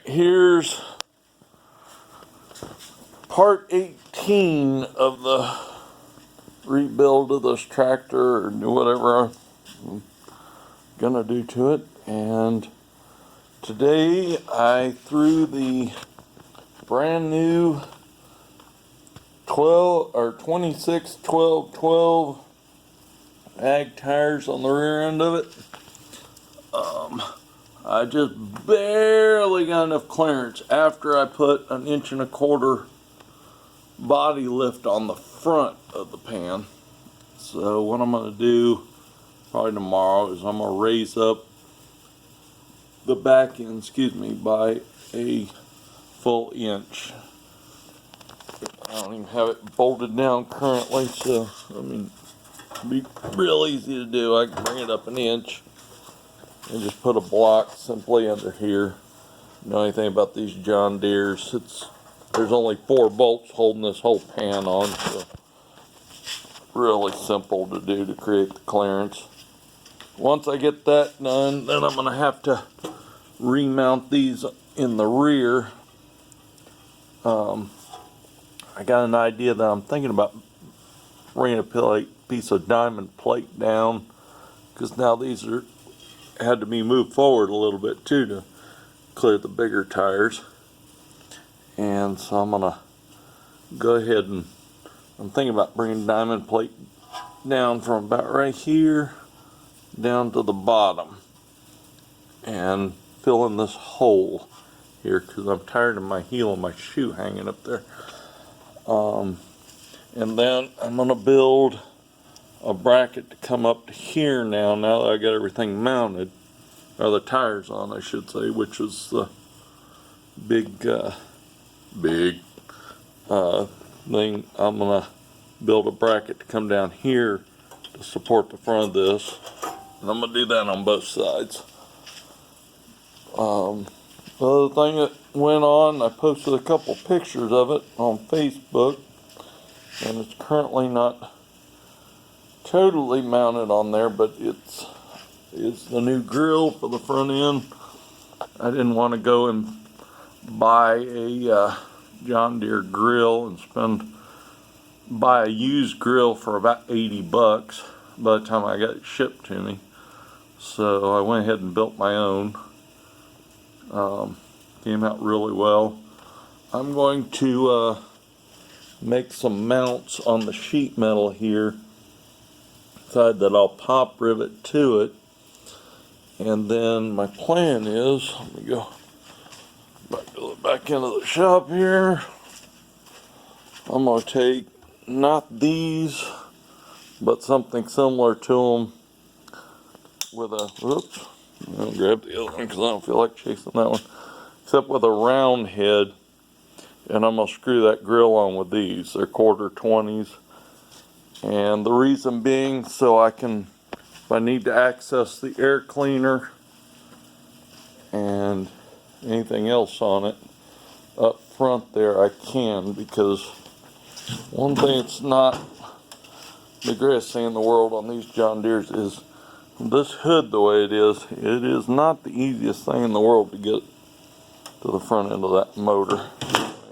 here's part 18 of the rebuild of this tractor, or whatever I'm gonna do to it. And today I threw the brand new 26 12 12 ag tires on the rear end of it. I just barely got enough clearance after I put an 1.25 inch body lift on the front of the pan. So what I'm going to do probably tomorrow is I'm going to raise up the back end, by a full inch. I don't even have it bolted down currently, so I mean, it'd be real easy to do. I can bring it up an inch and just put a block simply under here. You know anything about these John Deeres? There's only 4 bolts holding this whole pan on, so really simple to do to create the clearance. Once I get that done, then I'm gonna have to remount these in the rear. I got an idea that I'm thinking about bringing a piece of diamond plate down, because now these had to be moved forward a little bit too to clear the bigger tires. And so I'm gonna go ahead and I'm thinking about bringing diamond plate down from about right here down to the bottom and fill in this hole here, because I'm tired of my heel and my shoe hanging up there. And then I'm gonna build a bracket to come up to here now that I got everything mounted, or the tires on I should say, which is the big thing. I'm gonna build a bracket to come down here to support the front of this, and I'm gonna do that on both sides. The other thing that went on, I posted a couple pictures of it on Facebook, and it's currently not totally mounted on there, but it's the new grill for the front end. I didn't want to go and buy a John Deere grill and buy a used grill for about 80 bucks by the time I got it shipped to me. So I went ahead and built my own. Came out really well. I'm going to make some mounts on the sheet metal here side that I'll pop rivet to it. And then my plan is, let me go back into the shop here. I'm going to take not these, but something similar to them with a, whoops, I'll grab the other one because I don't feel like chasing that one, except with a round head, and I'm going to screw that grill on with these. They're 1/4-20s, and the reason being so I can, if I need to access the air cleaner and anything else on it up front there, I can, because one thing that's not the greatest thing in the world on these John Deeres is this hood the way it is not the easiest thing in the world to get to the front end of that motor.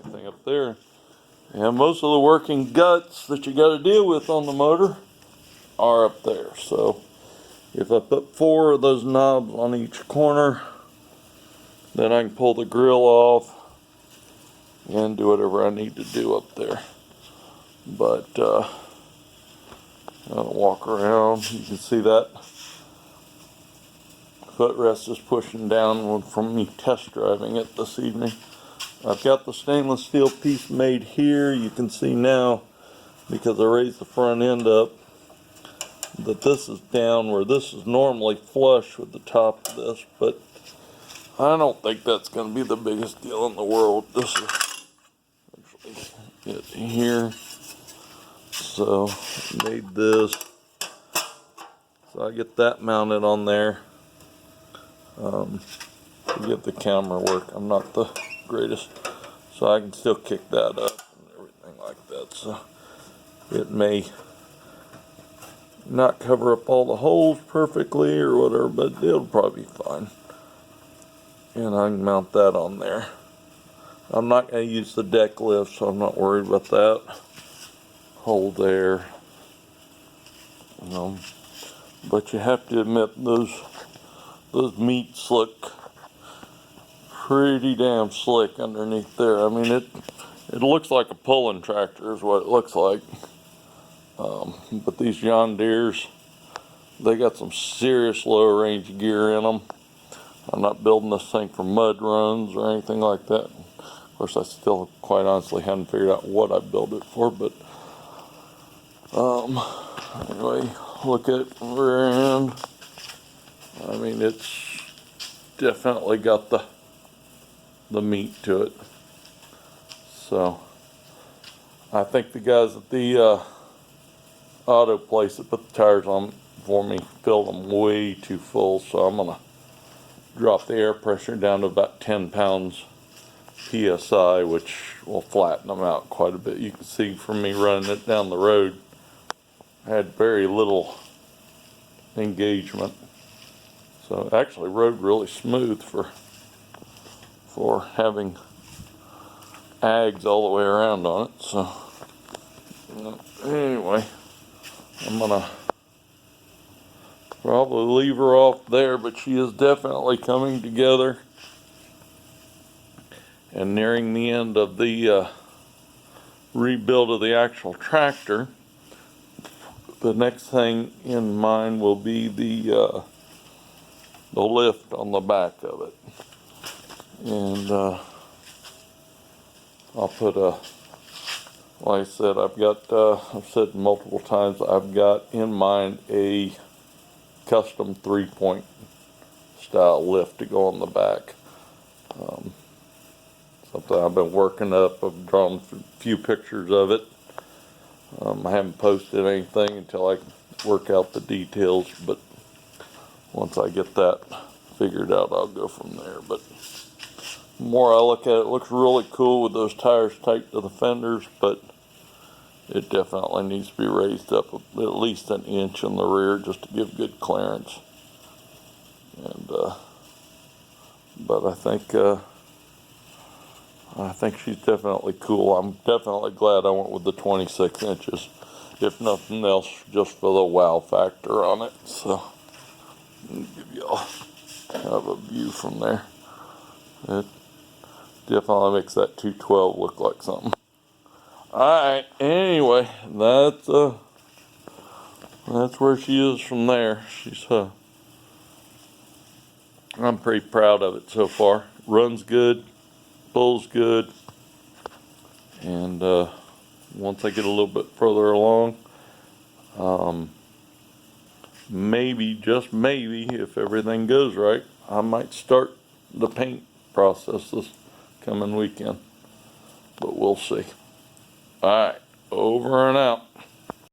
Anything up there. And most of the working guts that you got to deal with on the motor are up there. So if I put 4 of those knobs on each corner, then I can pull the grill off and do whatever I need to do up there. But I'll walk around. You can see that footrest is pushing down from me test driving it this evening. I've got the stainless steel piece made here. You can see now, because I raised the front end up, that this is down where this is normally flush with the top of this, but I don't think that's going to be the biggest deal in the world. This is actually it here. So made this. So I get that mounted on there. To get the camera work, I'm not the greatest, so I can still kick that up and everything like that. So it may not cover up all the holes perfectly or whatever, but it'll probably be fine. and I can mount that on there. I'm not going to use the deck lift, so I'm not worried about that. Hole there. But you have to admit those meats look pretty damn slick underneath there. I mean, it looks like a pulling tractor is what it looks like. But these John Deeres, they got some serious low range gear in them. I'm not building this thing for mud runs or anything like that. Of course, I still quite honestly haven't figured out what I built it for, but anyway, look at rear end. I mean, it's definitely got the meat to it. So I think the guys at the auto place that put the tires on for me filled them way too full, so I'm gonna drop the air pressure down to about 10 pounds PSI, which will flatten them out quite a bit. You can see from me running it down the road, I had very little engagement. So it actually rode really smooth for having ags all the way around on it. So anyway, I'm gonna probably leave her off there, but she is definitely coming together and nearing the end of the rebuild of the actual tractor. The next thing in mind will be the lift on the back of it, and I'll put like I said, I've said multiple times, I've got in mind a custom 3-point style lift to go on the back. Something I've been working up. I've drawn a few pictures of it. I haven't posted anything until I work out the details, but once I get that figured out, I'll go from there. But the more I look at it, it looks really cool with those tires taped to the fenders, but it definitely needs to be raised up at least an inch in the rear just to give good clearance. And but I think she's definitely cool. I'm definitely glad I went with the 26 inches, if nothing else, just for the wow factor on it. So let me give y'all kind of a view from there. It definitely makes that 212 look like something. Alright, anyway, that's where she is from there. She's I'm pretty proud of it so far. Runs good, pulls good, and once I get a little bit further along, maybe, just maybe, if everything goes right, I might start the paint process this coming weekend, but we'll see. Alright, over and out.